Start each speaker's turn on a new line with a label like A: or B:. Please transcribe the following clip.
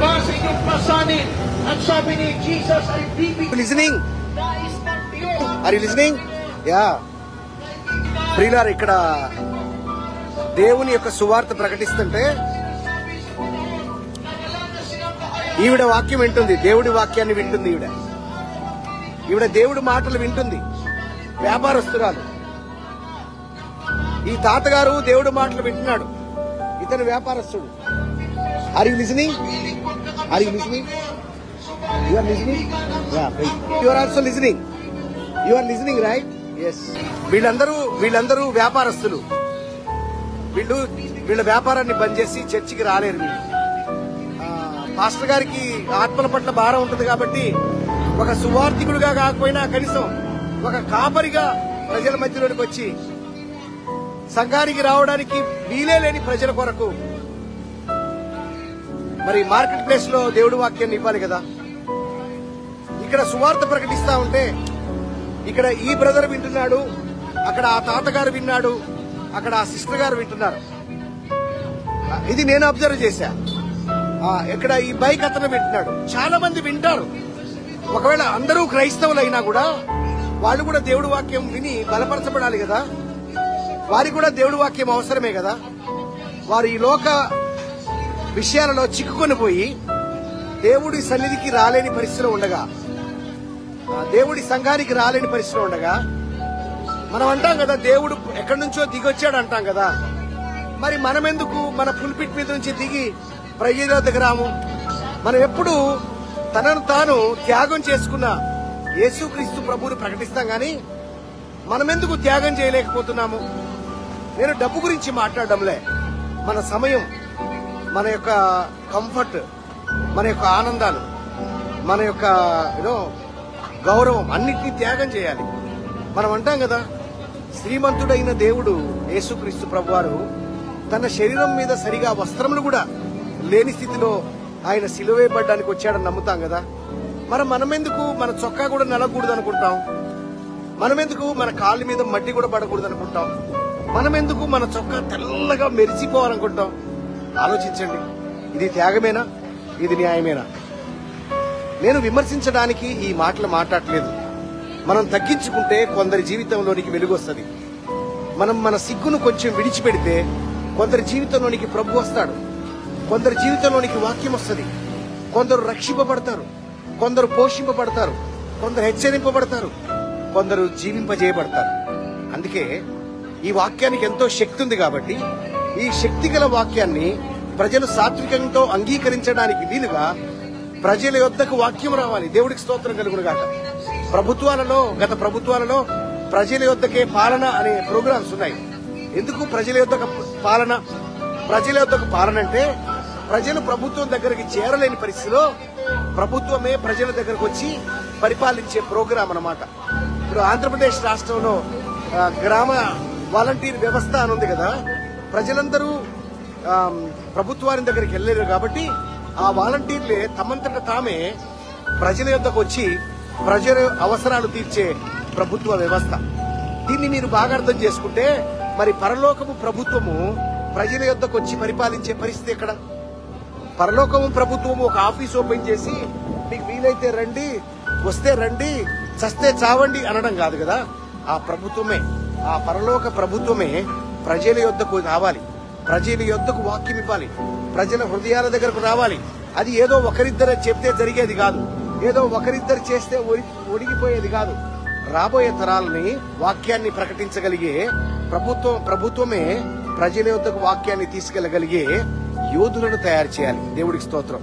A: Diba sa inyong pasanin, ang sabi ni Jesus ay bibig.
B: Listening?
A: Nais ng Diyos.
B: Are you listening? Yeah. ప్రియులారా, ఇక్కడ దేవుని యొక్క సువార్త ప్రకటిస్తుంటే ఈవిడ వాక్యం వింటుంది, దేవుడి వాక్యాన్ని వింటుంది. ఈవిడ దేవుడి మాటలు వింటుంది. వ్యాపారస్తురాలు. ఈ తాతగారు దేవుడి మాటలు వింటున్నాడు, ఇతను వ్యాపారస్తుడు. Are you listening? Are you listening? You are listening? You are also listening. You are listening, right? Yes. వీళ్ళందరూ వ్యాపారస్తులు. వీళ్ళ వ్యాపారాన్ని బంద్ చేసి చర్చికి రాలేరు. వీళ్ళు పాస్టర్ గారికి ఆత్మల పట్ల భారం ఉంటుంది కాబట్టి ఒక సువార్థికుడిగా కాకపోయినా కనీసం ఒక కాపరిగా ప్రజల మధ్యలోనికి వచ్చి సంఘానికి రావడానికి వీలే లేని ప్రజల కొరకు మరి మార్కెట్ ప్లేస్ లో దేవుడి వాక్యాన్ని ఇవ్వాలి కదా. ఇక్కడ సువార్త ప్రకటిస్తా ఉంటే ఇక్కడ ఈ బ్రదర్ వింటున్నాడు, అక్కడ ఆ తాతగారు విన్నాడు, అక్కడ ఆ సిస్టర్ గారు వింటున్నారు. ఇది నేను అబ్జర్వ్ చేశా. ఇక్కడ ఈ బైక్ అతను వింటున్నాడు. చాలా మంది వింటారు. ఒకవేళ అందరూ క్రైస్తవులు అయినా కూడా వాళ్ళు కూడా దేవుడి వాక్యం విని బలపరచబడాలి కదా. వారికి కూడా దేవుడి వాక్యం అవసరమే కదా. వారు ఈ లోక విషయాలలో చిక్కుకొని పోయి దేవుడి సన్నిధికి రాలేని పరిస్థితిలో ఉండగా, దేవుడి సంఘానికి రాలేని పరిస్థితిలో ఉండగా, మనం అంటాం కదా దేవుడు ఎక్కడి నుంచో దిగొచ్చాడు అంటాం కదా. మరి మనమెందుకు మన పుల్పిట్ మీద నుంచి దిగి ప్రజల వద్దకు రాము? మనం ఎప్పుడు తనను తాను త్యాగం చేసుకున్న యేసుక్రీస్తు ప్రభువుని ప్రకటిస్తాం గాని మనమెందుకు త్యాగం చేయలేకపోతున్నాము? నేను డబ్బు గురించి మాట్లాడడంలే. మన సమయం, మన యొక్క కంఫర్ట్, మన యొక్క ఆనందాలు, మన యొక్క గౌరవం అన్నిటినీ త్యాగం చేయాలి. మనం అంటాం కదా, శ్రీమంతుడైన దేవుడు యేసుక్రీస్తు ప్రభువారు తన శరీరం మీద సరిగా వస్త్రములు కూడా లేని స్థితిలో ఆయన సిలువేయబడ్డానికి వచ్చాడని నమ్ముతాం కదా. మరి మనమెందుకు మన చొక్కా కూడా నలగకూడదు అనుకుంటాం? మనమెందుకు మన కాళ్ళ మీద మట్టి కూడా పడకూడదు అనుకుంటాం? మనమెందుకు మన చొక్కా తెల్లగా మెరిసిపోవాలనుకుంటాం? ఆలోచించండి. ఇది త్యాగమేనా? ఇది న్యాయమేనా? నేను విమర్శించడానికి ఈ మాటలు మాట్లాడలేదు. మనం తగ్గించుకుంటే కొందరి జీవితంలోనికి వెలుగు వస్తుంది. మనం మన సిగ్గును కొంచెం విడిచిపెడితే కొందరి జీవితంలోనికి ప్రభు వస్తాడు. కొందరి జీవితంలోనికి వాక్యం వస్తుంది. కొందరు రక్షింపబడతారు, కొందరు పోషింపబడతారు, కొందరు హెచ్చరింపబడతారు, కొందరు జీవింపజేయబడతారు. అందుకే ఈ వాక్యానికి ఎంతో శక్తి ఉంది కాబట్టి ఈ శక్తి గల వాక్యాన్ని ప్రజలు సాత్వికంతో అంగీకరించడానికి వీలుగా ప్రజల యొద్దకు వాక్యం రావాలి. దేవుడికి స్తోత్రం కలుగునుగాక. గత ప్రభుత్వాలలో ప్రజల యొద్దకే పాలన అనే ప్రోగ్రామ్స్ ఉన్నాయి. ఎందుకు ప్రజల యొద్దకు పాలన? ప్రజల యొద్దకు పాలన అంటే ప్రజలు ప్రభుత్వం దగ్గరికి చేరలేని పరిస్థితిలో ప్రభుత్వమే ప్రజల దగ్గరకు వచ్చి పరిపాలించే ప్రోగ్రాం అన్నమాట. ఇప్పుడు ఆంధ్రప్రదేశ్ రాష్ట్రంలో గ్రామ వాలంటీర్ వ్యవస్థ అని ఉంది కదా. ప్రజలందరూ ప్రభుత్వాన్ని దగ్గరికి వెళ్ళలేరు కాబట్టి ఆ వాలంటీర్లే తమంతట తామే ప్రజల యొద్దకు వచ్చి ప్రజల అవసరాలు తీర్చే ప్రభుత్వ వ్యవస్థ. దీన్ని మీరు బాగా అర్థం చేసుకుంటే మరి పరలోకము ప్రభుత్వము ప్రజల యొద్దకు వచ్చి పరిపాలించే పరిస్థితి ఎక్కడ? పరలోకము ప్రభుత్వము ఒక ఆఫీస్ ఓపెన్ చేసి మీకు వీలైతే రండి, వస్తే రండి, చస్తే చావండి అనడం కాదు కదా. ఆ ప్రభుత్వమే, ఆ పరలోక ప్రభుత్వమే ప్రజల యొద్దకు రావాలి, ప్రజల యొద్దకు వాక్యం ఇవ్వాలి, ప్రజల హృదయాల దగ్గరకు రావాలి. అది ఏదో ఒకరిద్దరు చెప్తే జరిగేది కాదు, ఏదో ఒకరిద్దరు చేస్తే ఒడిగిపోయేది కాదు. రాబోయే తరాలని వాక్యాన్ని ప్రకటించగలిగే ప్రభుత్వమే ప్రజల యొద్దకు వాక్యాన్ని తీసుకెళ్లగలిగే యోధులను తయారు చేయాలి. దేవుడికి స్తోత్రం.